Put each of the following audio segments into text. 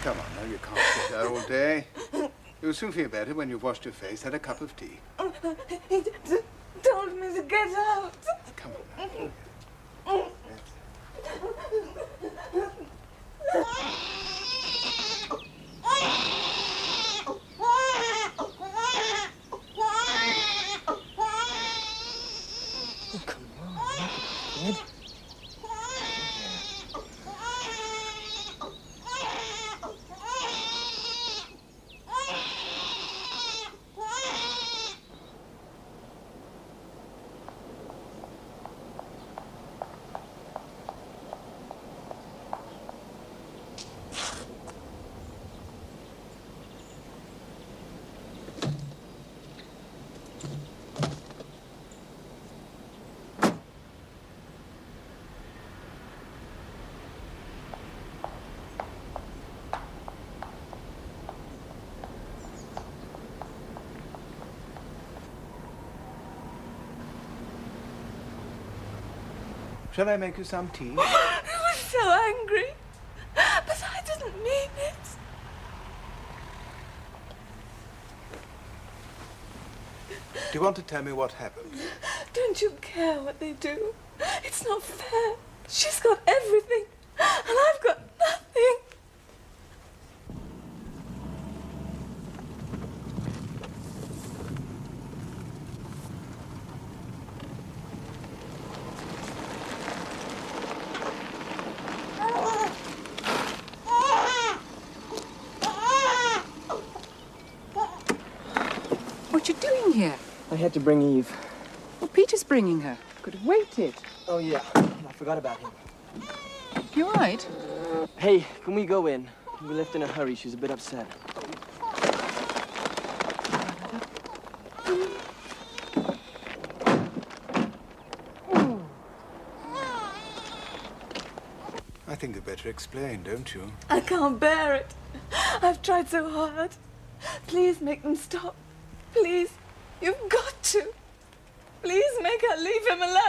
Come on, now, you can't sit there all day. You'll soon feel better when you've washed your face, had a cup of tea. He told me to get out. Come on now. Oh, come on, kid. Shall I make you some tea? I was so angry, but I didn't mean it. Do you want to tell me what happened? Don't you care what they do? It's not fair. She's got everything, and I've got nothing. What you doing here? I had to bring Eve. Well, Peter's bringing her. Could have waited. Oh, yeah. I forgot about him. You all right? Hey, can we go in? We left in a hurry. She's a bit upset. I think you better explain, don't you? I can't bear it. I've tried so hard. Please make them stop. Please. You've got to. Please make her leave him alone.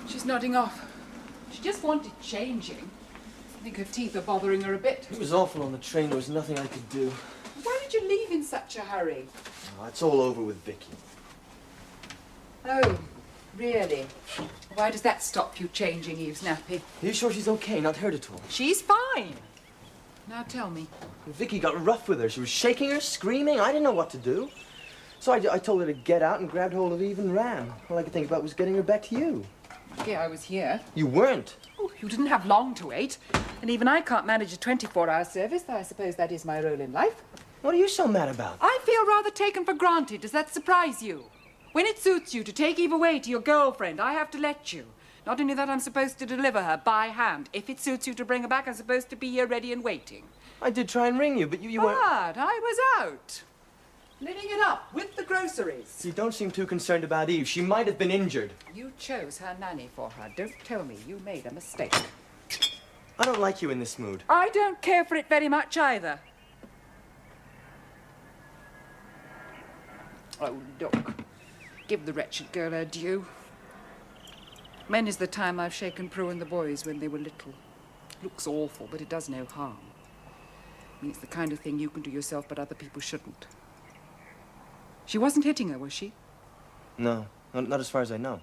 She's nodding off. She just wanted changing. I think her teeth are bothering her a bit. It was awful on the train. There was nothing I could do. Why did you leave in such a hurry? Oh, it's all over with Vicky. Oh, really? Why does that stop you changing, Eve's nappy? Are you sure she's okay? Not hurt at all? She's fine. Now tell me. Vicky got rough with her. She was shaking her, screaming. I didn't know what to do. So I told her to get out and grabbed hold of Eve and ran. All I could think about was getting her back to you. Yeah, I was here. You weren't. Oh, you didn't have long to wait. And even I can't manage a 24-hour service, though I suppose that is my role in life. What are you so mad about? I feel rather taken for granted. Does that surprise you? When it suits you to take Eve away to your girlfriend, I have to let you. Not only that, I'm supposed to deliver her by hand. If it suits you to bring her back, I'm supposed to be here ready and waiting. I did try and ring you, but you weren't... But I was out. Living it up with the groceries. You don't seem too concerned about Eve. She might have been injured. You chose her nanny for her. Don't tell me you made a mistake. I don't like you in this mood. I don't care for it very much either. Oh, look. Give the wretched girl her due. Many's the time I've shaken Prue and the boys when they were little. Looks awful, but it does no harm. I mean, it's the kind of thing you can do yourself, but other people shouldn't. She wasn't hitting her, was she? No, not as far as I know.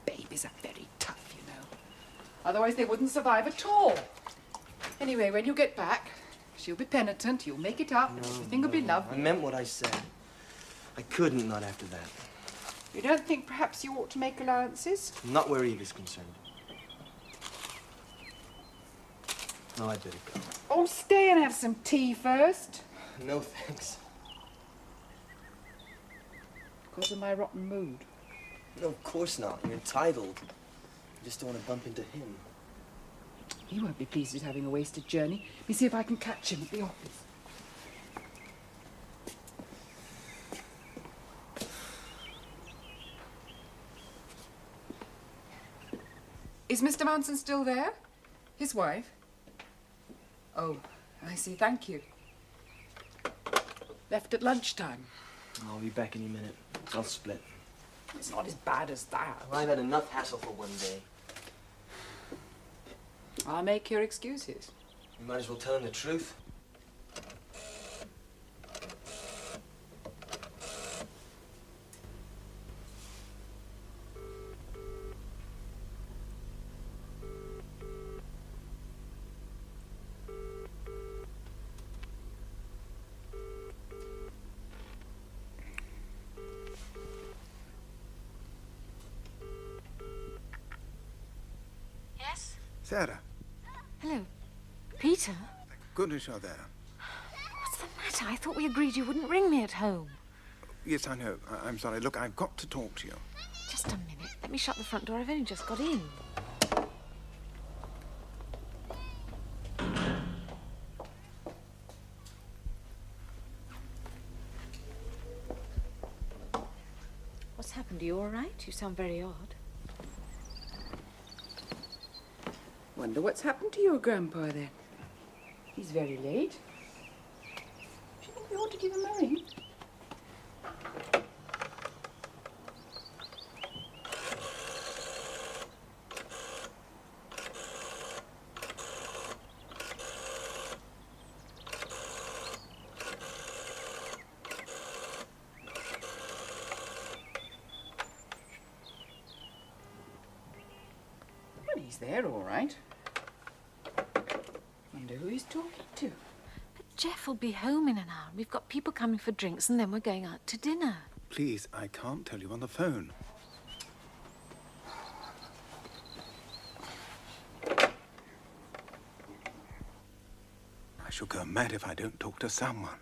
Babies are very tough, you know. Otherwise they wouldn't survive at all. Anyway, when you get back, she'll be penitent, you'll make it up, everything will be lovely. I meant what I said. I couldn't not after that. You don't think perhaps you ought to make allowances? Not where Eve is concerned. No, I'd better go. Oh, stay and have some tea first. No, thanks. Because of my rotten mood. No, of course not. You're entitled. I just don't want to bump into him. He won't be pleased at having a wasted journey. Let me see if I can catch him at the office. Is Mr. Manson still there? His wife? Oh, I see. Thank you. Left at lunchtime. I'll be back any minute. I'll split. It's not as bad as that. I've had enough hassle for one day. I'll make your excuses. You might as well tell him the truth. Yes? Sarah, Hello. Peter? thank goodness you're there. What's the matter? I thought we agreed you wouldn't ring me at home. Yes, I know. I'm sorry. Look, I've got to talk to you. Just a minute. Let me shut the front door. I've only just got in. What's happened? Are you all right? You sound very odd. Wonder what's happened to your grandpa then? He's very late. Do you think we ought to give him a ring? Well, he's there, all right. Wonder who he's talking to. But Jeff will be home in an hour. We've got people coming for drinks and then we're going out to dinner. Please, I can't tell you on the phone. I shall go mad if I don't talk to someone.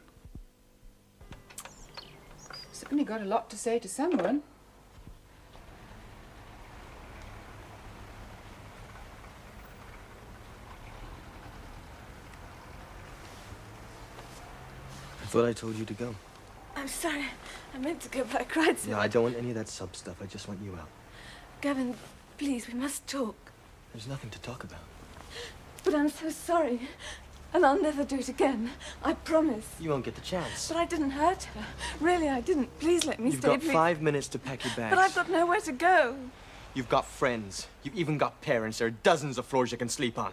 Certainly got a lot to say to someone. I thought I told you to go. I'm sorry. I meant to go, but I cried so No, I don't want any of that sub stuff. I just want you out. Gavin, please, we must talk. There's nothing to talk about. But I'm so sorry. And I'll never do it again. I promise. You won't get the chance. But I didn't hurt her. Really, I didn't. Please let me You've stay, got please. 5 minutes to pack your bags. But I've got nowhere to go. You've got friends. You've even got parents. There are dozens of floors you can sleep on.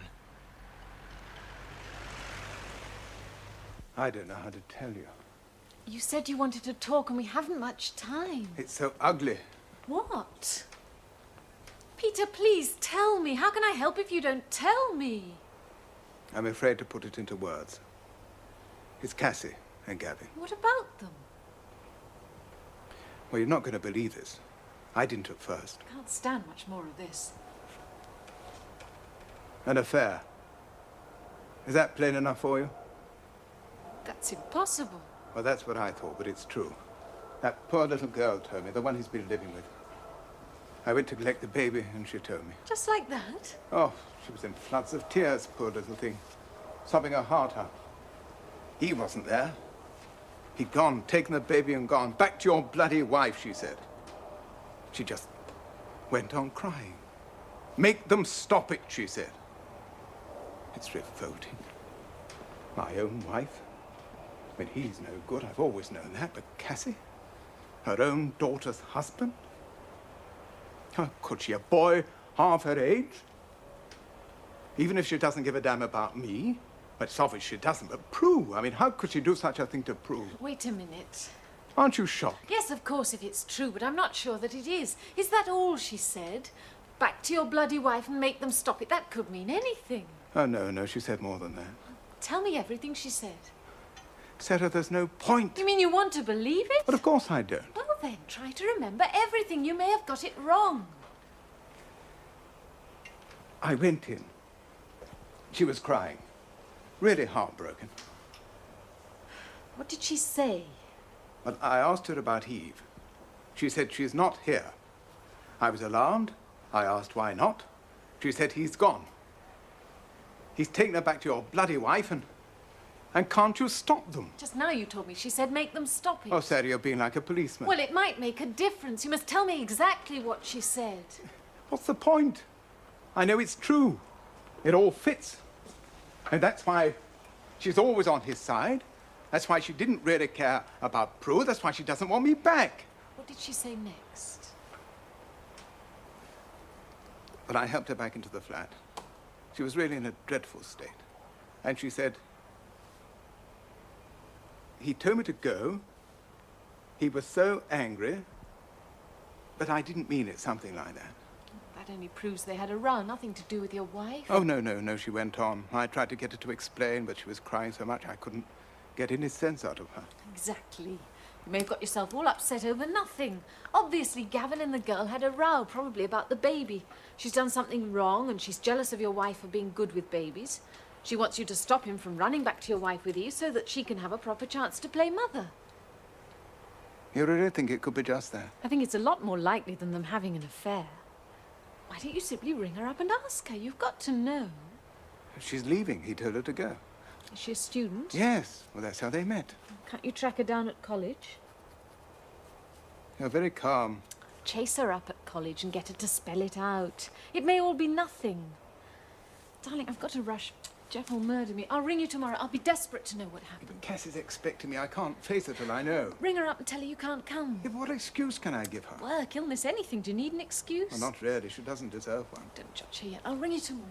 I don't know how to tell you. You said you wanted to talk and we haven't much time. It's so ugly. What? Peter, please tell me. How can I help if you don't tell me? I'm afraid to put it into words. It's Cassie and Gabby. What about them? Well, you're not going to believe this. I didn't at first. I can't stand much more of this. An affair. Is that plain enough for you? That's impossible. Well, that's what I thought, but it's true. That poor little girl told me, the one he's been living with. I went to collect the baby, and she told me. Just like that? Oh, she was in floods of tears, poor little thing, sobbing her heart out. He wasn't there. He'd gone, taken the baby and gone. Back to your bloody wife, she said. She just went on crying. Make them stop it, she said. It's revolting. My own wife. I mean, he's no good, I've always known that, but Cassie? Her own daughter's husband? How could she? A boy half her age? Even if she doesn't give a damn about me, but it's obvious she doesn't, but Prue, I mean, how could she do such a thing to Prue? Wait a minute. Aren't you shocked? Yes, of course, if it's true, but I'm not sure that it is. Is that all she said? Back to your bloody wife and make them stop it. That could mean anything. Oh, no, she said more than that. Tell me everything she said. Sarah, there's no point. You mean you want to believe it? But of course I don't. Well, then, try to remember everything. You may have got it wrong. I went in. She was crying. Really heartbroken. What did she say? Well, I asked her about Eve. She said she's not here. I was alarmed. I asked why not. She said he's gone. He's taken her back to your bloody wife and can't you stop them? Just now you told me she said make them stop it. Oh, Sarah, you're being like a policeman. Well, it might make a difference. You must tell me exactly what she said. What's the point? I know it's true. It all fits. And that's why she's always on his side. That's why she didn't really care about Prue. That's why she doesn't want me back. What did she say next? But I helped her back into the flat. She was really in a dreadful state. And she said, he told me to go. He was so angry, but I didn't mean it, something like that. That only proves they had a row, nothing to do with your wife. Oh, no, she went on. I tried to get her to explain, but she was crying so much I couldn't get any sense out of her. Exactly. You may have got yourself all upset over nothing. Obviously, Gavin and the girl had a row, probably about the baby. She's done something wrong, and she's jealous of your wife for being good with babies. She wants you to stop him from running back to your wife with you so that she can have a proper chance to play mother. You really think it could be just that? I think it's a lot more likely than them having an affair. Why don't you simply ring her up and ask her? You've got to know. She's leaving. He told her to go. Is she a student? Yes. Well, that's how they met. Can't you track her down at college? You're very calm. Chase her up at college and get her to spell it out. It may all be nothing. Darling, I've got to rush. Jeff will murder me. I'll ring you tomorrow. I'll be desperate to know what happened. But Cass is expecting me. I can't face it till I know. Ring her up and tell her you can't come. Yeah, but what excuse can I give her? Work, illness, anything. Do you need an excuse? Well, not really. She doesn't deserve one. Don't judge her yet. I'll ring you tomorrow.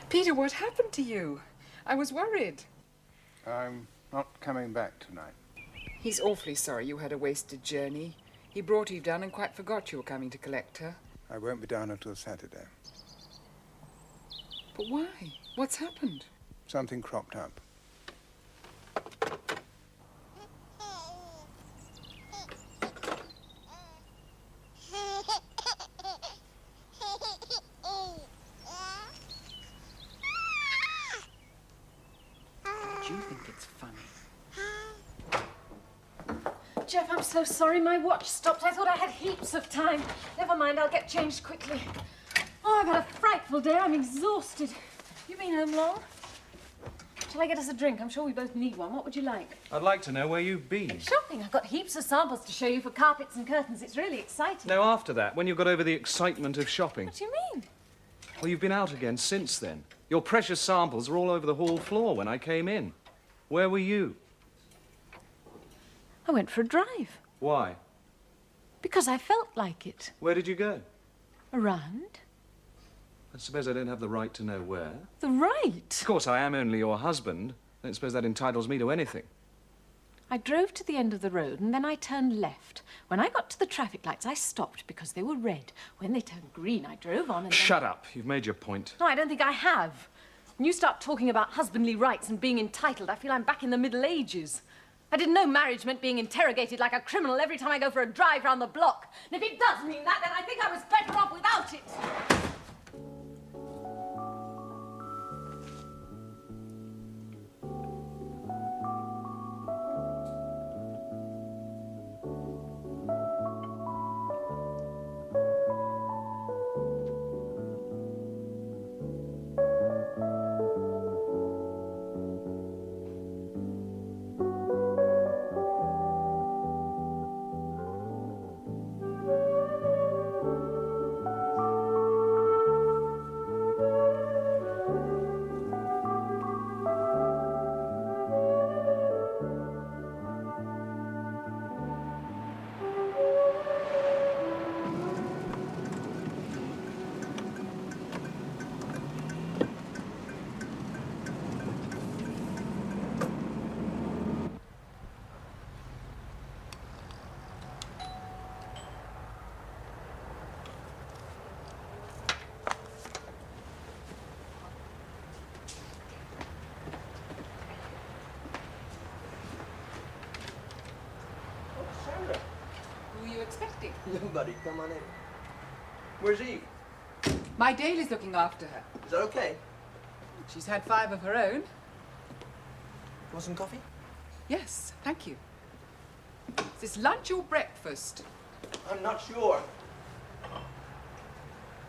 Peter, what happened to you? I was worried. I'm not coming back tonight. He's awfully sorry you had a wasted journey. He brought Eve down and quite forgot you were coming to collect her. I won't be down until Saturday. But why? What's happened? Something cropped up. Do you think it's funny? Jeff, I'm so sorry. My watch stopped. I thought I had heaps of time. Never mind, I'll get changed quickly. Oh, I've had a frightful day. I'm exhausted. You been home long? Shall I get us a drink? I'm sure we both need one. What would you like? I'd like to know where you've been. Shopping. I've got heaps of samples to show you for carpets and curtains. It's really exciting. No, after that, when you got over the excitement of shopping. What do you mean? Well, you've been out again since then. Your precious samples are all over the hall floor when I came in. Where were you? I went for a drive. Why? Because I felt like it. Where did you go? Around? I suppose I don't have the right to know where. The right. Of course, I am only your husband. I don't suppose that entitles me to anything. I drove to the end of the road and then I turned left. When I got to the traffic lights, I stopped because they were red. When they turned green, I drove on and then... Shut up. You've made your point. No, I don't think I have. When you start talking about husbandly rights and being entitled, I feel I'm back in the Middle Ages. I didn't know marriage meant being interrogated like a criminal every time I go for a drive round the block. And if it does mean that, then I think I was better off without it. Expecting. Nobody, come on in. Where's Eve? My Dale looking after her. Is that okay? She's had 5 of her own. Want some coffee? Yes, thank you. Is this lunch or breakfast? I'm not sure.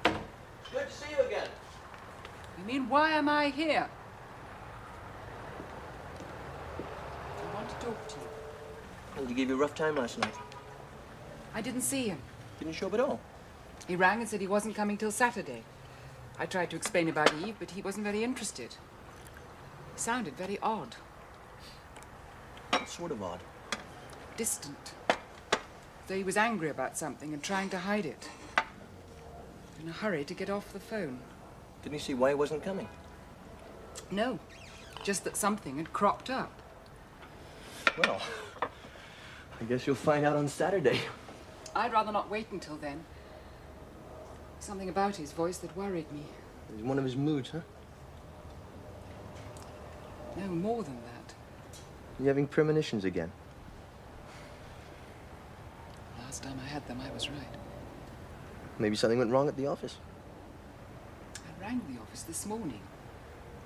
Good to see you again. You mean, why am I here? Did he give you a rough time last night? I didn't see him. Didn't show up at all? He rang and said he wasn't coming till Saturday. I tried to explain about Eve, but he wasn't very interested. He sounded very odd. Sort of odd. Distant. Though he was angry about something and trying to hide it. In a hurry to get off the phone. Didn't you see why he wasn't coming? No, just that something had cropped up. Well, I guess you'll find out on Saturday. I'd rather not wait until then. Something about his voice that worried me. It's one of his moods, huh? No, more than that. You having premonitions again? Last time I had them, I was right. Maybe something went wrong at the office. I rang the office this morning.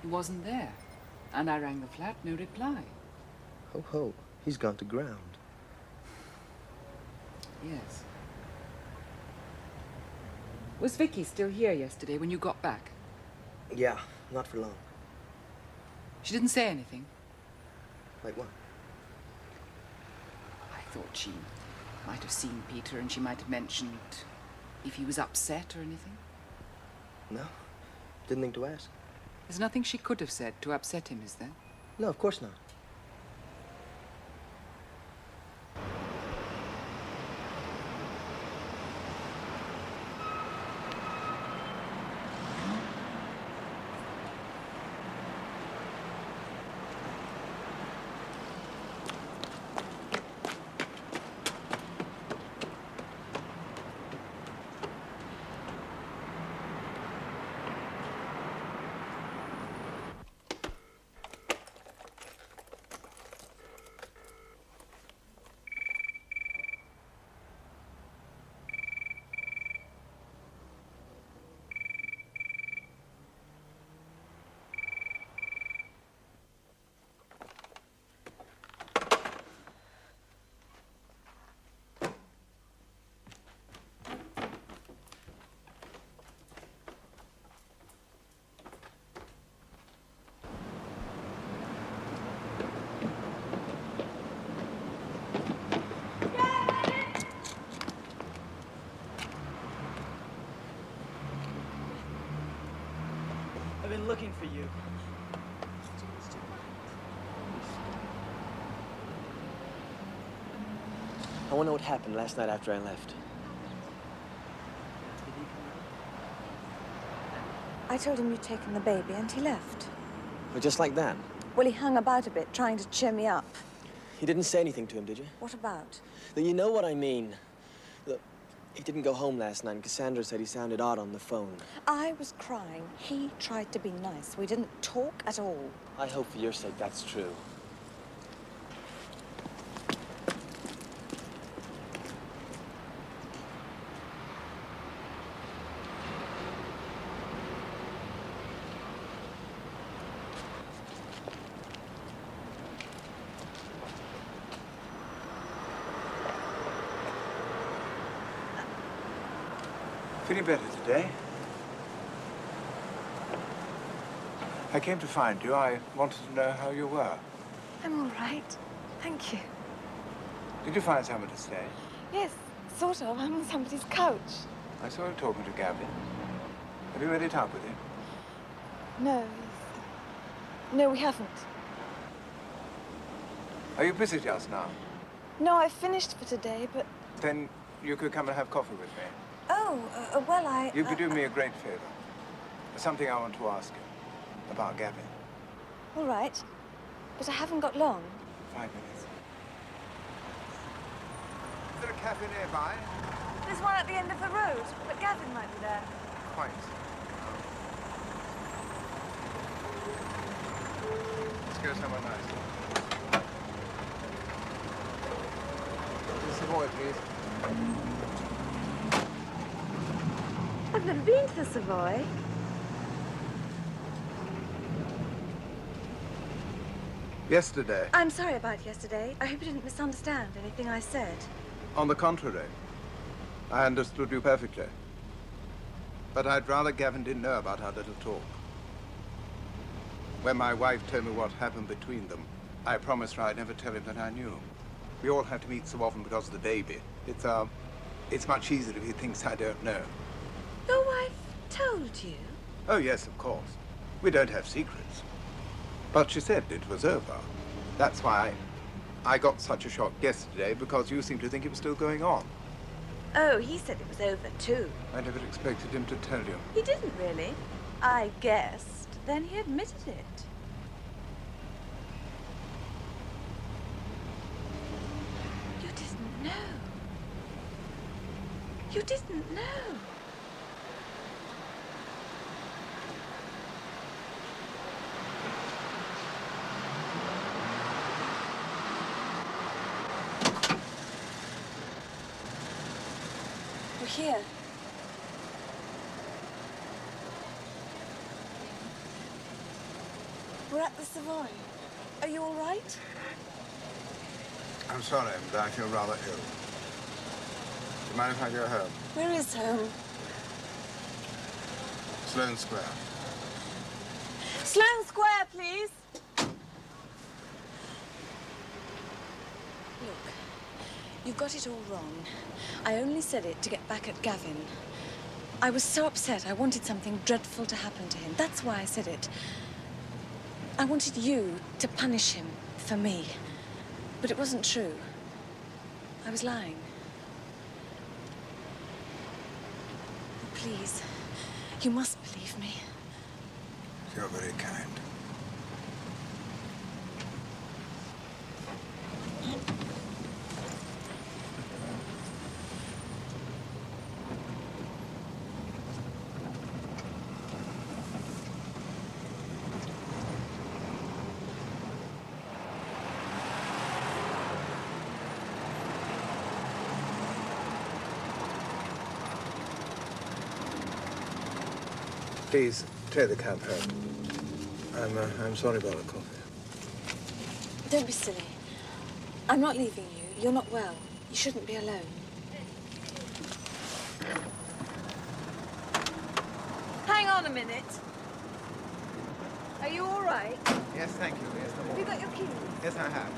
He wasn't there. And I rang the flat, no reply. Ho ho, he's gone to ground. Yes. Was Vicky still here yesterday when you got back? Yeah, not for long. She didn't say anything. Like what? I thought she might have seen Peter and she might have mentioned if he was upset or anything. No, didn't think to ask. There's nothing she could have said to upset him, is there? No, of course not. I've been looking for you. I want to know what happened last night after I left. I told him you'd taken the baby and he left. But just like that? Well, he hung about a bit, trying to cheer me up. You didn't say anything to him, did you? What about? Then you know what I mean. Look, he didn't go home last night and Cassandra said he sounded odd on the phone. I was crying. He tried to be nice. We didn't talk at all. I hope for your sake that's true. Feeling better today? I came to find you. I wanted to know how you were. I'm all right. Thank you. Did you find somewhere to stay? Yes, sort of. I'm on somebody's couch. I saw you talking to Gavin. Have you made it up with him? No. No, we haven't. Are you busy just now? No, I finished for today, but... Then you could come and have coffee with me. Oh, well, You could do me a great favor. There's something I want to ask you about Gavin. All right. But I haven't got long. 5 minutes. Is there a cafe nearby? There's one at the end of the road, but Gavin might be there. Quite. Let's go somewhere nice. Savoy, please. I've never been to the Savoy. Yesterday. I'm sorry about yesterday. I hope you didn't misunderstand anything I said. On the contrary, I understood you perfectly. But I'd rather Gavin didn't know about our little talk. When my wife told me what happened between them, I promised her I'd never tell him that I knew. We all have to meet so often because of the baby. It's much easier if he thinks I don't know. Your wife told you? Oh, yes, of course. We don't have secrets. But she said it was over. That's why I got such a shock yesterday, because you seem to think it was still going on. Oh, he said it was over too. I never expected him to tell you. He didn't really. I guessed. Then he admitted it. You didn't know. You didn't know. We're here. We're at the Savoy. Are you all right? I'm sorry, but I feel rather ill. Do you mind if I go home? Where is home? Sloane Square. Sloane Square, please. Look, you got it all wrong. I only said it to get back at Gavin. I was so upset. I wanted something dreadful to happen to him. That's why I said it. I wanted you to punish him for me. But it wasn't true. I was lying. Please, you must believe me. You're very kind. Please, take the cab home. I'm sorry about the coffee. Don't be silly. I'm not leaving you. You're not well. You shouldn't be alone. Hang on a minute. Are you all right? Yes, thank you. Yes, Have you got your keys? Yes, I have.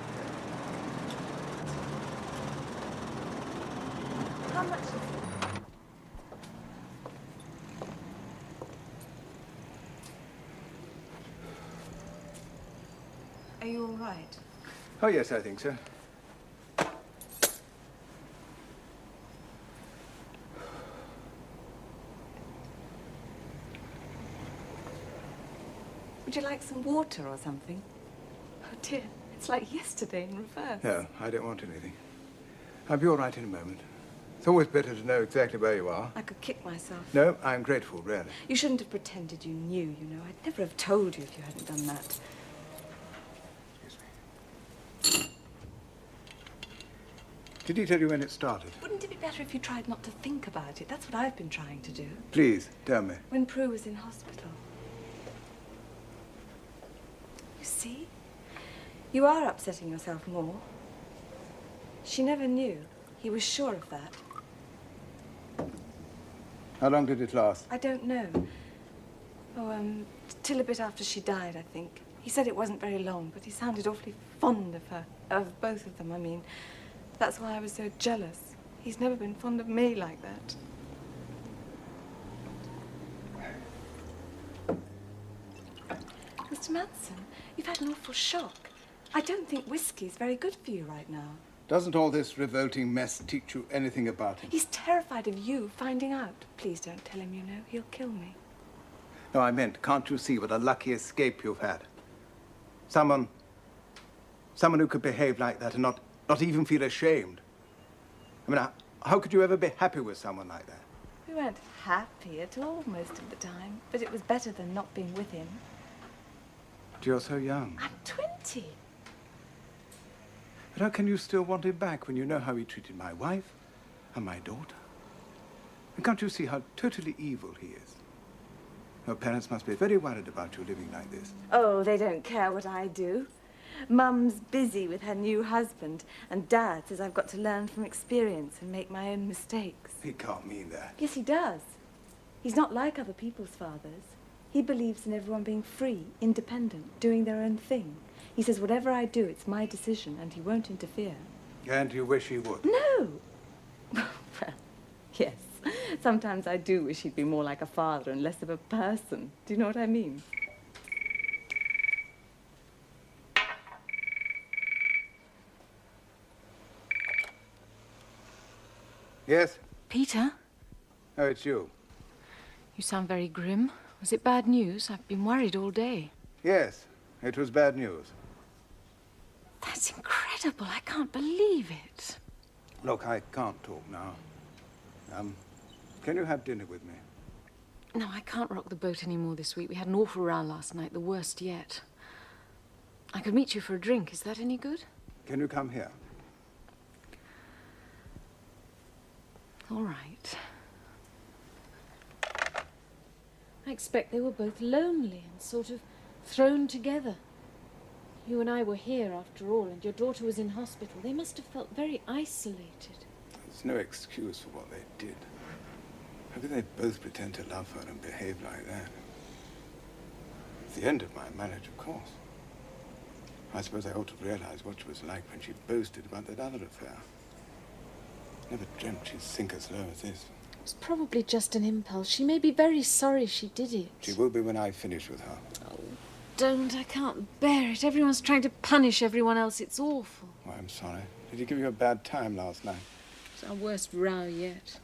How much is it? Are you all right? Oh, yes, I think so. Would you like some water or something? Oh, dear. It's like yesterday in reverse. No, I don't want anything. I'll be all right in a moment. It's always better to know exactly where you are. I could kick myself. No, I'm grateful, really. You shouldn't have pretended you knew, you know. I'd never have told you if you hadn't done that. Excuse me. Did he tell you when it started? Wouldn't it be better if you tried not to think about it? That's what I've been trying to do. Please, tell me. When Prue was in hospital. You see? You are upsetting yourself more. She never knew. He was sure of that. How long did it last? I don't know. Oh, till a bit after she died, I think. He said it wasn't very long, but he sounded awfully fond of her. Of both of them, I mean. That's why I was so jealous. He's never been fond of me like that. Mr. Manson, you've had an awful shock. I don't think whiskey's very good for you right now. Doesn't all this revolting mess teach you anything about him? He's terrified of you finding out. Please don't tell him, you know. He'll kill me. No, I meant, can't you see what a lucky escape you've had? Someone who could behave like that and not even feel ashamed. I mean, how could you ever be happy with someone like that? We weren't happy at all most of the time, but it was better than not being with him. But you're so young. I'm 20. But how can you still want him back when you know how he treated my wife and my daughter? And can't you see how totally evil he is? Your parents must be very worried about you living like this. Oh, they don't care what I do. Mum's busy with her new husband, and Dad says I've got to learn from experience and make my own mistakes. He can't mean that. Yes, he does. He's not like other people's fathers. He believes in everyone being free, independent, doing their own thing. He says whatever I do, it's my decision, and he won't interfere. And you wish he would? No. Well, yes. Sometimes I do wish he'd be more like a father and less of a person. Do you know what I mean? Yes? Peter, Oh, it's you. you sound very grim. Was it bad news? I've been worried all day. Yes, it was bad news. That's incredible. I can't believe it. Look, I can't talk now. Can you have dinner with me? No, I can't rock the boat anymore this week. We had an awful row last night, the worst yet. I could meet you for a drink. Is that any good? Can you come here? All right. I expect they were both lonely and sort of thrown together. You and I were here after all, and your daughter was in hospital. They must have felt very isolated. There's no excuse for what they did. How could they both pretend to love her and behave like that? It's the end of my marriage, of course. I suppose I ought to realize what she was like when she boasted about that other affair. Never dreamt she'd sink as low as this. It was probably just an impulse. She may be very sorry she did it. She will be when I finish with her. Oh, don't. I can't bear it. Everyone's trying to punish everyone else. It's awful. Oh, I'm sorry. Did he give you a bad time last night? It's our worst row yet.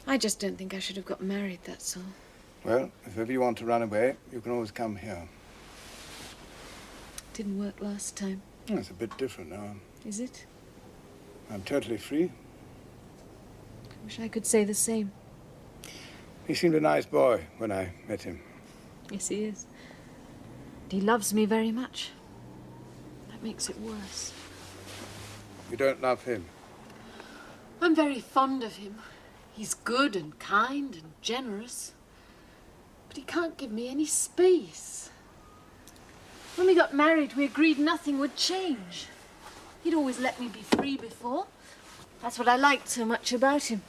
I just don't think I should have got married, that's all. Well, if ever you want to run away, you can always come here. Didn't work last time. It's a bit different now. Is it? I'm totally free. I wish I could say the same. He seemed a nice boy when I met him. Yes, he is. He loves me very much. That makes it worse. You don't love him? I'm very fond of him. He's good and kind and generous. But he can't give me any space. When we got married, we agreed nothing would change. He'd always let me be free before. That's what I liked so much about him.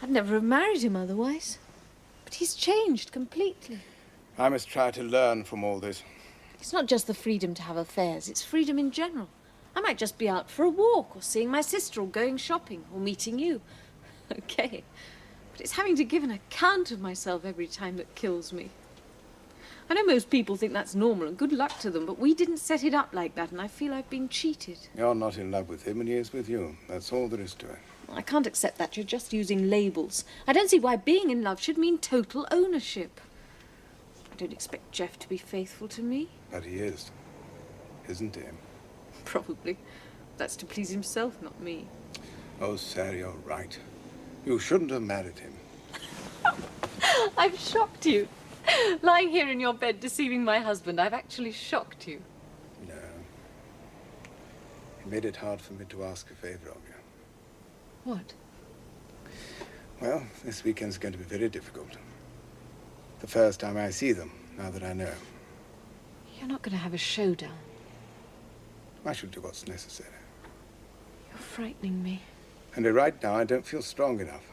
I'd never have married him otherwise. But he's changed completely. I must try to learn from all this. It's not just the freedom to have affairs, it's freedom in general. I might just be out for a walk, or seeing my sister, or going shopping, or meeting you. Okay. But it's having to give an account of myself every time that kills me. I know most people think that's normal, and good luck to them, but we didn't set it up like that, and I feel I've been cheated. You're not in love with him, and he is with you. That's all there is to it. I can't accept that. You're just using labels. I don't see why being in love should mean total ownership. I don't expect Jeff to be faithful to me. But he is, isn't he? Probably. That's to please himself, not me. Oh, Sarah, you're right. You shouldn't have married him. I've shocked you. Lying here in your bed deceiving my husband, I've actually shocked you. No. It made it hard for me to ask a favor of you. What? Well, this weekend's going to be very difficult. The first time I see them, now that I know. You're not going to have a showdown. I shall do what's necessary. You're frightening me. And right now, I don't feel strong enough.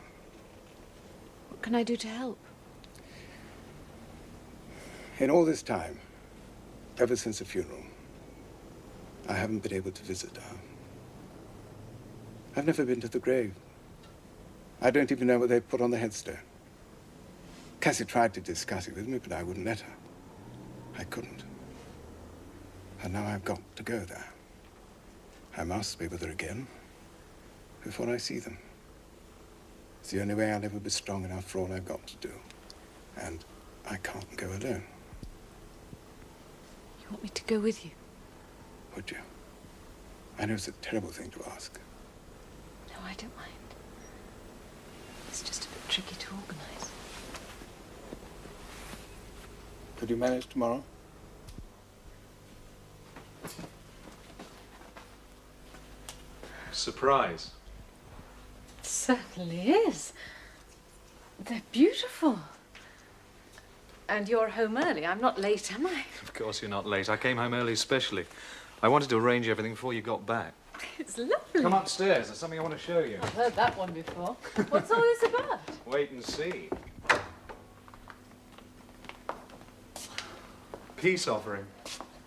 What can I do to help? In all this time, ever since the funeral, I haven't been able to visit her. I've never been to the grave. I don't even know what they've put on the headstone. Cassie tried to discuss it with me, but I wouldn't let her. I couldn't. And now I've got to go there. I must be with her again before I see them. It's the only way I'll ever be strong enough for all I've got to do. And I can't go alone. You want me to go with you? Would you? I know it's a terrible thing to ask. No, I don't mind. It's just a bit tricky to organise. Could you manage tomorrow? Surprise. It certainly is. They're beautiful. And you're home early. I'm not late, am I? Of course you're not late. I came home early especially. I wanted to arrange everything before you got back. It's lovely. Come upstairs. There's something I want to show you. I've heard that one before. What's all this about? Wait and see. Peace offering.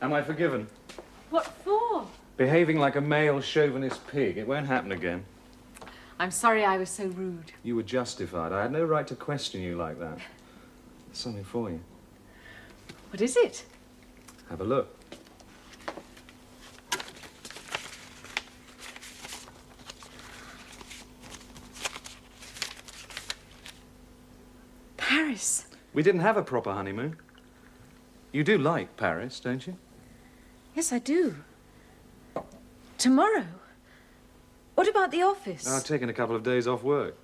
Am I forgiven? What for? Behaving like a male chauvinist pig. It won't happen again. I'm sorry I was so rude. You were justified. I had no right to question you like that. There's something for you. What is it? Have a look. Paris. We didn't have a proper honeymoon. You do like Paris, don't you? Yes, I do. Tomorrow? What about the office? I've taken a couple of days off work.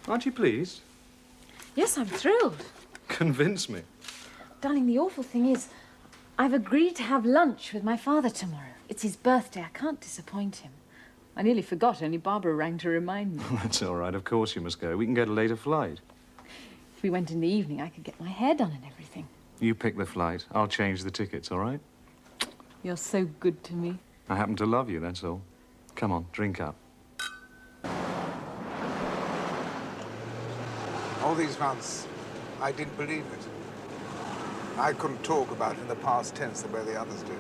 Aren't you pleased? Yes, I'm thrilled. Convince me. Darling, the awful thing is, I've agreed to have lunch with my father tomorrow. It's his birthday. I can't disappoint him. I nearly forgot, only Barbara rang to remind me. That's all right. Of course you must go. We can get a later flight. If we went in the evening, I could get my hair done and everything. You pick the flight. I'll change the tickets, all right? You're so good to me. I happen to love you, that's all. Come on, drink up. All these months, I didn't believe it. I couldn't talk about it in the past tense the way the others did.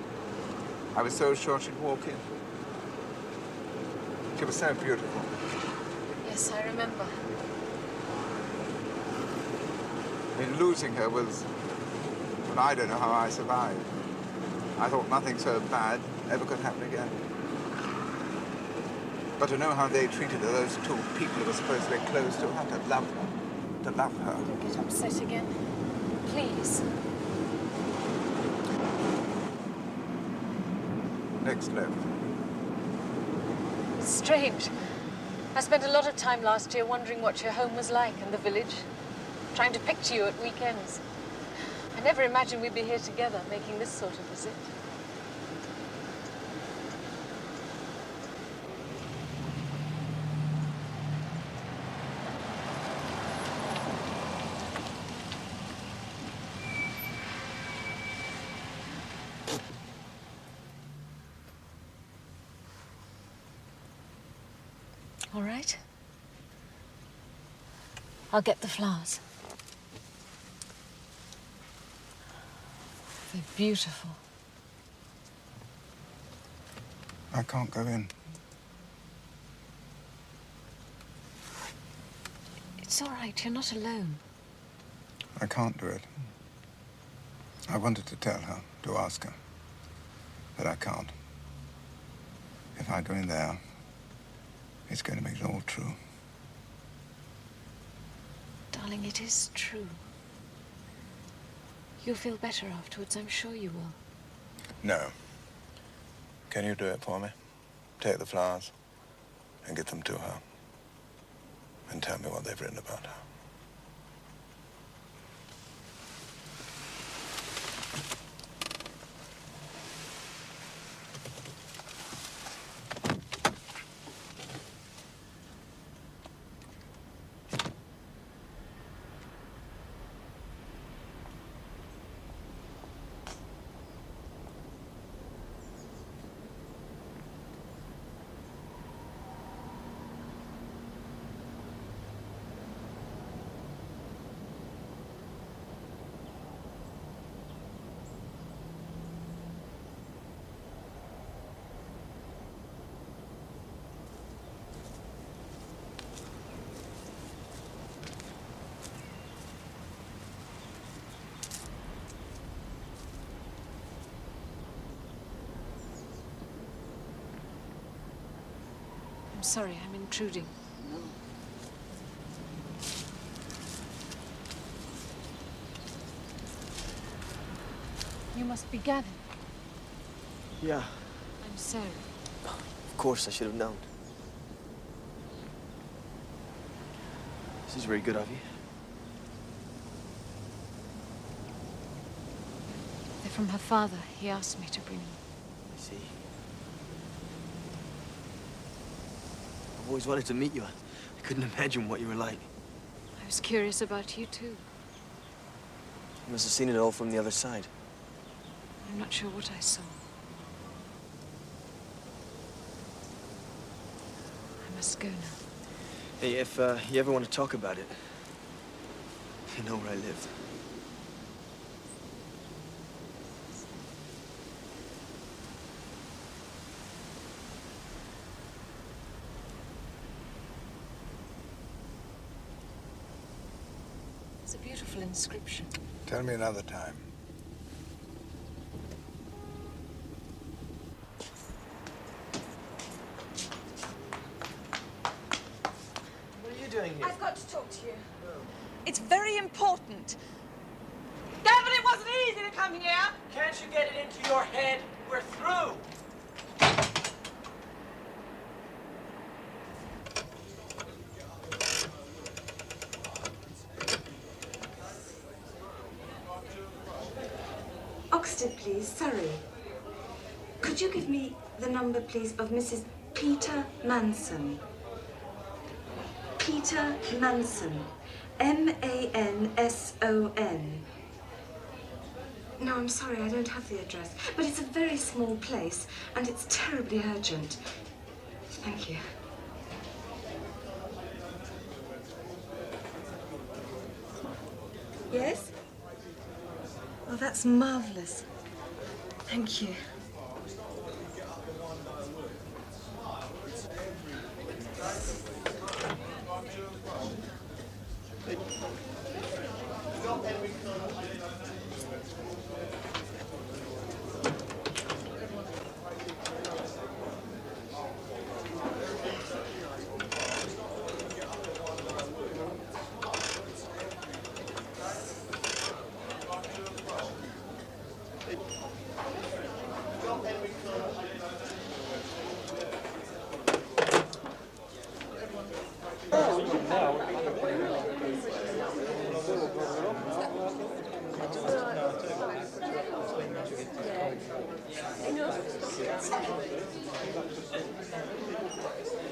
I was so sure she'd walk in. She was so beautiful. Yes, I remember. And losing her was... But I don't know how I survived. I thought nothing so bad ever could happen again. But to know how they treated her, those two people who were supposed to be close to her, to love her. To love her. Don't get upset again. Please. Next left. It's strange. I spent a lot of time last year wondering what your home was like and the village. Trying to picture you at weekends. I never imagined we'd be here together, making this sort of visit. All right. I'll get the flowers. They're beautiful. I can't go in. It's all right. You're not alone. I can't do it. I wanted to tell her, to ask her, but I can't. If I go in there, it's going to make it all true. Darling, it is true. You'll feel better afterwards, I'm sure you will. No. Can you do it for me? Take the flowers and get them to her. And tell me what they've written about her. I'm sorry, I'm intruding. You must be Gavin. Yeah, I'm Sarah. of course I should have known. This is very good of you. They're from her father. He asked me to bring them. I see. I've always wanted to meet you. I couldn't imagine what you were like. I was curious about you, too. You must have seen it all from the other side. I'm not sure what I saw. I must go now. Hey, if you ever want to talk about it, you know where I live. It's a beautiful inscription. Tell me another time. What are you doing here? I've got to talk to you. It's very important. Gavin, it wasn't easy to come here. Can't you get it into your head? We're through. Oxted, please. Surrey. Could you give me the number, please, of Mrs. Peter Manson? Peter Manson. M-A-N-S-O-N. No, I'm sorry, I don't have the address. But it's a very small place, and it's terribly urgent. Thank you. Yes? Oh, that's marvelous. Thank you.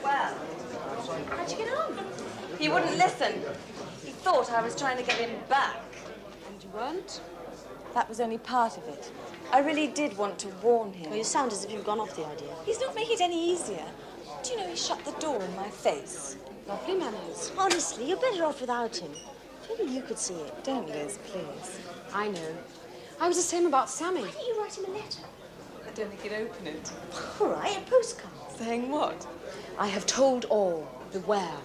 Well, how'd you get on? He wouldn't listen. He thought I was trying to get him back. And you weren't? That was only part of it. I really did want to warn him. Well, you sound as if you've gone off the idea. He's not making it any easier. Do you know he shut the door in my face? Lovely manners. Honestly, you're better off without him. If only you could see it. Don't, Liz, please. I know. I was the same about Sammy. Why don't you write him a letter? I don't think he'd open it. All right, a postcard. Saying what? I have told all, beware,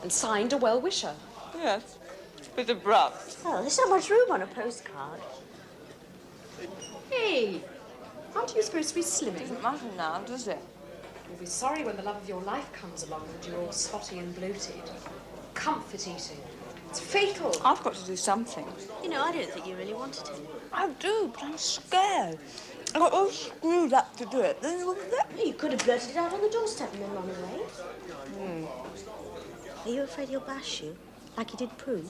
and signed a well-wisher. Yes. It's a bit abrupt. Oh, there's not much room on a postcard. Hey, aren't you supposed to be slimming? Doesn't matter now, does it? You'll be sorry when the love of your life comes along and you're all spotty and bloated. Comfort eating. It's fatal. I've got to do something. You know, I don't think you really wanted him. I do, but I'm scared. I got all screwed up to do it. Then you wouldn't let me. You could have blurted it out on the doorstep and then run away. Are you afraid he'll bash you, like he did Prue?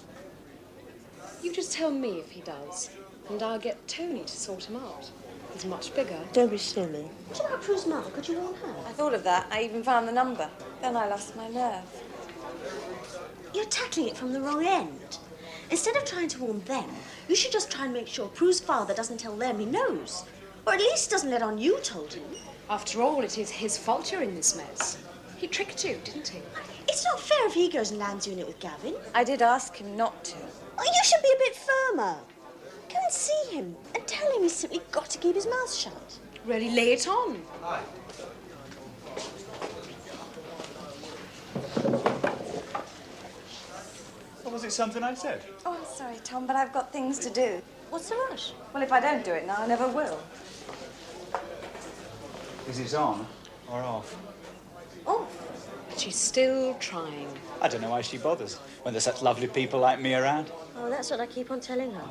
You just tell me if he does, and I'll get Tony to sort him out. He's much bigger. Don't be silly. What about Prue's mother? Could you warn her? I thought of that. I even found the number. Then I lost my nerve. You're tackling it from the wrong end. Instead of trying to warn them, you should just try and make sure Prue's father doesn't tell them he knows. Or at least doesn't let on you told him. After all, it is his fault you're in this mess. He tricked you, didn't he? It's not fair if he goes and lands you in it with Gavin. I did ask him not to. Oh, you should be a bit firmer. Go and see him and tell him he's simply got to keep his mouth shut. Really lay it on. Hi. Or was it something I said? Oh, I'm sorry, Tom, but I've got things to do. What's the rush? Well, if I don't do it now, I never will. Is it on or off? Oh, but she's still trying. I don't know why she bothers when there's such lovely people like me around. Oh, that's what I keep on telling her.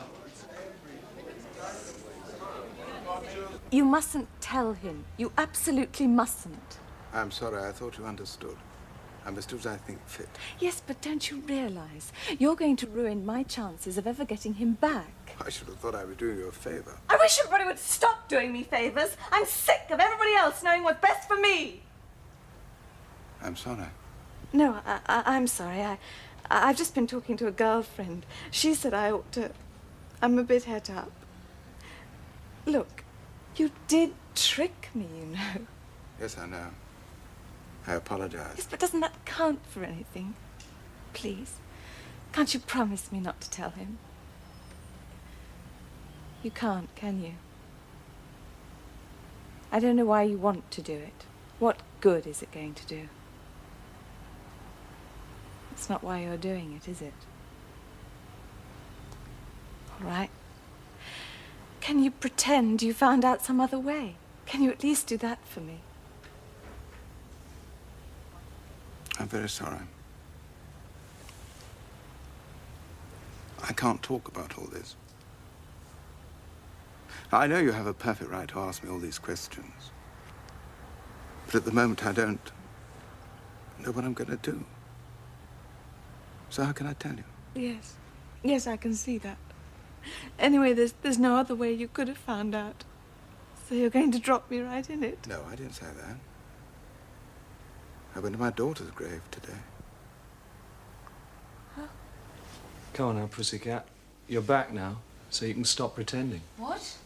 You mustn't tell him. You absolutely mustn't. I'm sorry, I thought you understood. I must do as I think fit. Yes, but don't you realize you're going to ruin my chances of ever getting him back? I should have thought I was doing you a favor. I wish everybody would stop doing me favors. I'm sick of everybody else knowing what's best for me. I'm sorry. No, I'm sorry. I've just been talking to a girlfriend. She said I ought to... I'm a bit het up. Look, you did trick me, you know. Yes, I know. I apologize. Yes, but doesn't that count for anything? Please, can't you promise me not to tell him? You can't, can you? I don't know why you want to do it. What good is it going to do? It's not why you're doing it, is it? all right? Can you pretend you found out some other way? Can you at least do that for me? I'm very sorry. I can't talk about all this. I know you have a perfect right to ask me all these questions. But at the moment, I don't know what I'm going to do. So how can I tell you? Yes. Yes, I can see that. Anyway, there's no other way you could have found out. So you're going to drop me right in it? No, I didn't say that. I went to my daughter's grave today. Huh? Come on now, pussycat. You're back now, so you can stop pretending. What?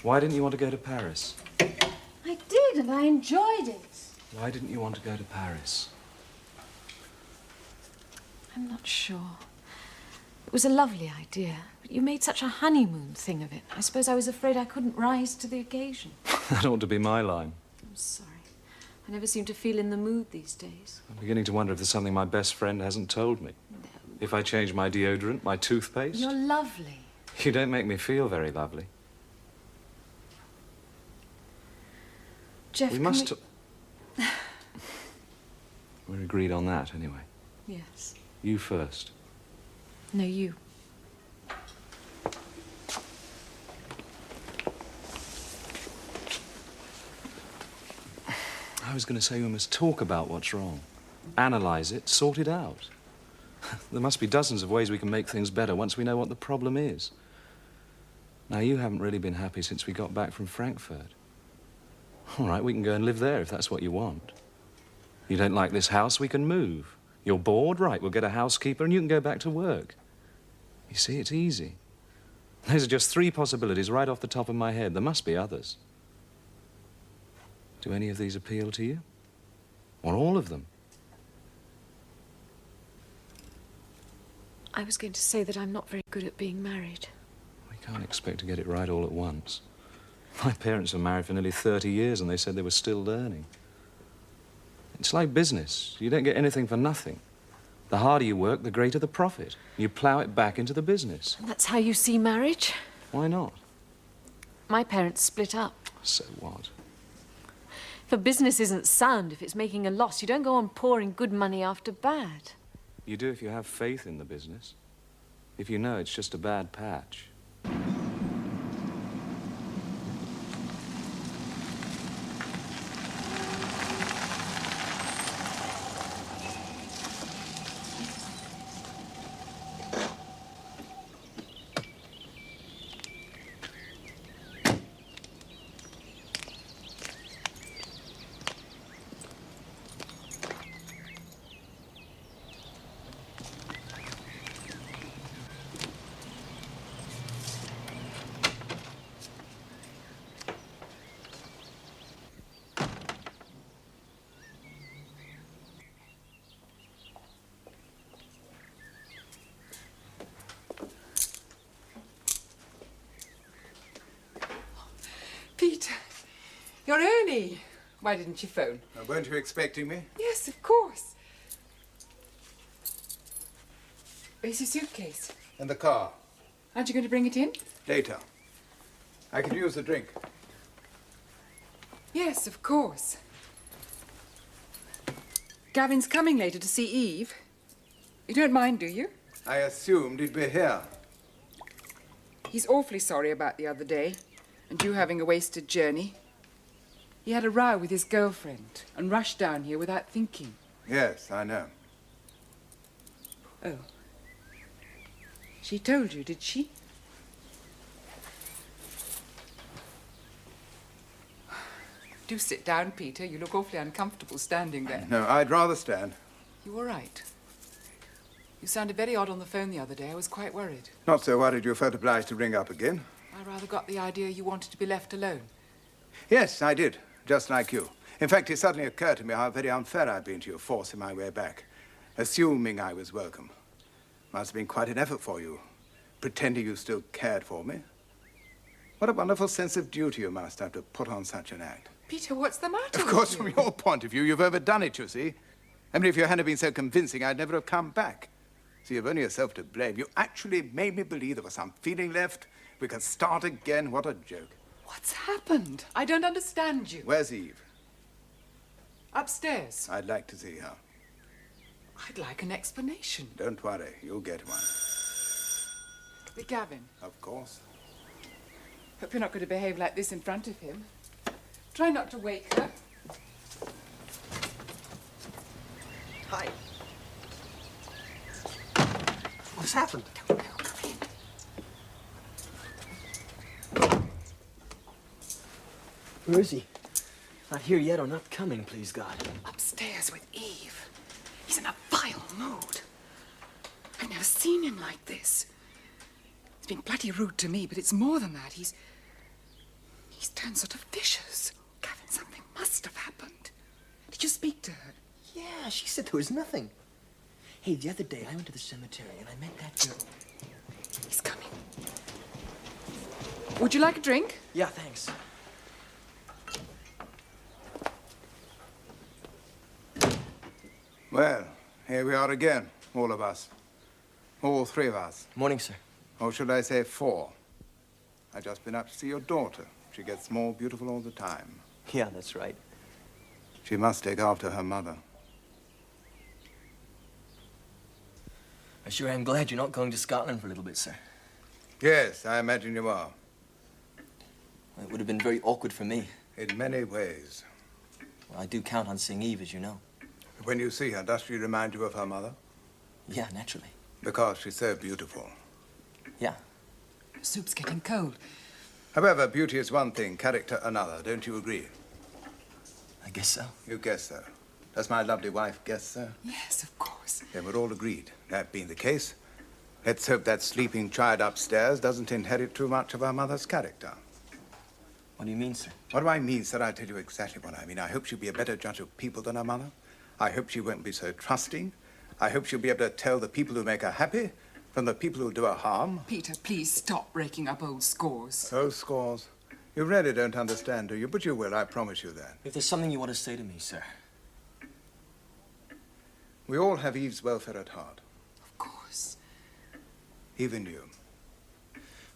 Why didn't you want to go to Paris? I did, and I enjoyed it. Why didn't you want to go to Paris? I'm not sure. It was a lovely idea, but you made such a honeymoon thing of it. I suppose I was afraid I couldn't rise to the occasion. That ought to be my line. I'm sorry. I never seem to feel in the mood these days. I'm beginning to wonder if there's something my best friend hasn't told me. No. If I change my deodorant, my toothpaste. You're lovely. You don't make me feel very lovely. Jeff, we must... We're agreed on that, anyway. Yes. You first. No, you. I was going to say we must talk about what's wrong. Analyze it, sort it out. There must be dozens of ways we can make things better once we know what the problem is. Now, you haven't really been happy since we got back from Frankfurt. All right, we can go and live there if that's what you want. You don't like this house, we can move. You're bored? Right, we'll get a housekeeper and you can go back to work. You see, it's easy. Those are just 3 possibilities right off the top of my head. There must be others. Do any of these appeal to you? Or all of them? I was going to say that I'm not very good at being married. We can't expect to get it right all at once. My parents were married for nearly 30 years and they said they were still learning. It's like business. You don't get anything for nothing. The harder you work, the greater the profit. You plough it back into the business. And that's how you see marriage? Why not? My parents split up. So what? If a business isn't sound, if it's making a loss, you don't go on pouring good money after bad. You do if you have faith in the business. If you know it's just a bad patch. Peter, you're early. Why didn't you phone? Weren't you expecting me? Yes, of course. Where's your suitcase? In the car. Aren't you going to bring it in? Later. I could use a drink. Yes, of course. Gavin's coming later to see Eve. You don't mind, do you? I assumed he'd be here. He's awfully sorry about the other day, and you having a wasted journey. He had a row with his girlfriend and rushed down here without thinking. Yes, I know. Oh. She told you, did she? Do sit down, Peter. You look awfully uncomfortable standing there. No, I'd rather stand. You all right? You sounded very odd on the phone the other day. I was quite worried. Not so worried you felt obliged to ring up again. I rather got the idea you wanted to be left alone. Yes, I did. Just like you. In fact, it suddenly occurred to me how very unfair I'd been to you, forcing my way back. Assuming I was welcome. Must have been quite an effort for you. Pretending you still cared for me. What a wonderful sense of duty you must have to put on such an act. Peter, what's the matter Of course, from your point of view, you've overdone it, you see. I mean, if you hadn't been so convincing, I'd never have come back. So you've only yourself to blame. You actually made me believe there was some feeling left. We could start again. What a joke. What's happened? I don't understand you. Where's Eve? Upstairs. I'd like to see her. I'd like an explanation. Don't worry, you'll get one. But Gavin, Of course. hope you're not going to behave like this in front of him. Try not to wake her. Hi. What's happened? Come in. Where is he? Not here yet or not coming, please God. Upstairs with Eve. He's in a vile mood. I've never seen him like this. He's been bloody rude to me, but it's more than that. He's turned sort of vicious. Gavin, something must have happened. Did you speak to her? Yeah, she said there was nothing. Hey, the other day I went to the cemetery and I met that girl. He's coming. Would you like a drink? Yeah, thanks. Well, here we are again, all of us. All three of us. Morning, sir. Or should I say four? I've just been up to see your daughter. She gets more beautiful all the time. Yeah, that's right. She must take after her mother. I sure am glad you're not going to Scotland for a little bit, sir. Yes, I imagine you are. It would have been very awkward for me. In many ways. Well, I do count on seeing Eve, as you know. When you see her, does she remind you of her mother? Yeah, naturally. Because she's so beautiful. Yeah. The soup's getting cold. However, beauty is one thing, character another. Don't you agree? I guess so. You guess so. Does my lovely wife guess so? Yes, of course. Then we're all agreed. That being the case, let's hope that sleeping child upstairs doesn't inherit too much of her mother's character. What do you mean, sir? What do I mean, sir? I'll tell you exactly what I mean. I hope she'll be a better judge of people than her mother. I hope she won't be so trusting. I hope she'll be able to tell the people who make her happy from the people who do her harm. Peter, please stop raking up old scores. Old scores? You really don't understand, do you? But you will, I promise you that. If there's something you want to say to me, sir. We all have Eve's welfare at heart. Of course. Even you.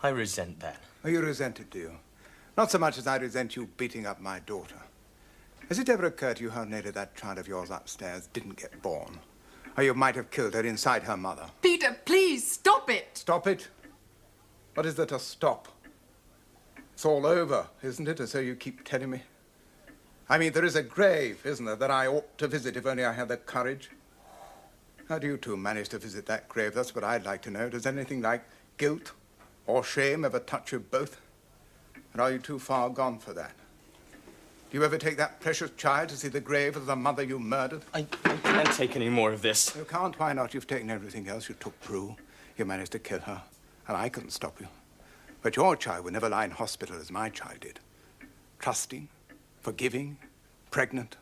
I resent that. Are you resented, do you? Not so much as I resent you beating up my daughter. Has it ever occurred to you how nearly that child of yours upstairs didn't get born? Or you might have killed her inside her mother. Peter, please, stop it! Stop it? What is there to stop? It's all over, isn't it, or so you keep telling me? I mean, there is a grave, isn't there, that I ought to visit if only I had the courage? How do you two manage to visit that grave? That's what I'd like to know. Does anything like guilt or shame ever touch you both? Or are you too far gone for that? Do you ever take that precious child to see the grave of the mother you murdered? I can't take any more of this. You can't. Why not? You've taken everything else. You took Prue. You managed to kill her. And I couldn't stop you. But your child would never lie in hospital as my child did. Trusting, forgiving, pregnant,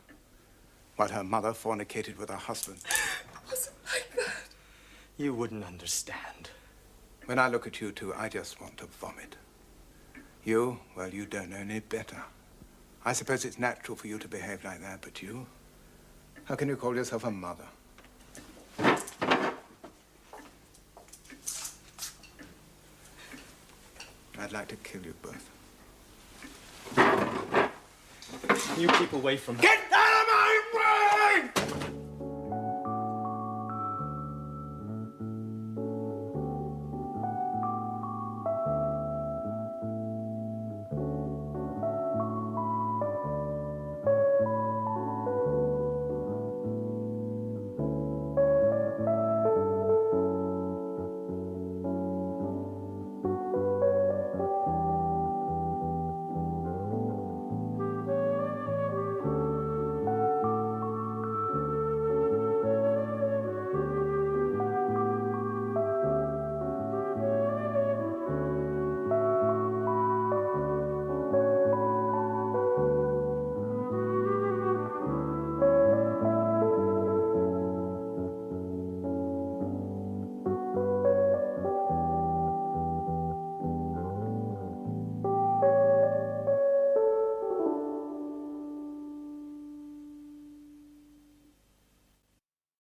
while her mother fornicated with her husband. It wasn't like that. You wouldn't understand. When I look at you two, I just want to vomit. You, well, you don't know any better. I suppose it's natural for you to behave like that, but you? How can you call yourself a mother? I'd like to kill you both. You keep away from her. Get out!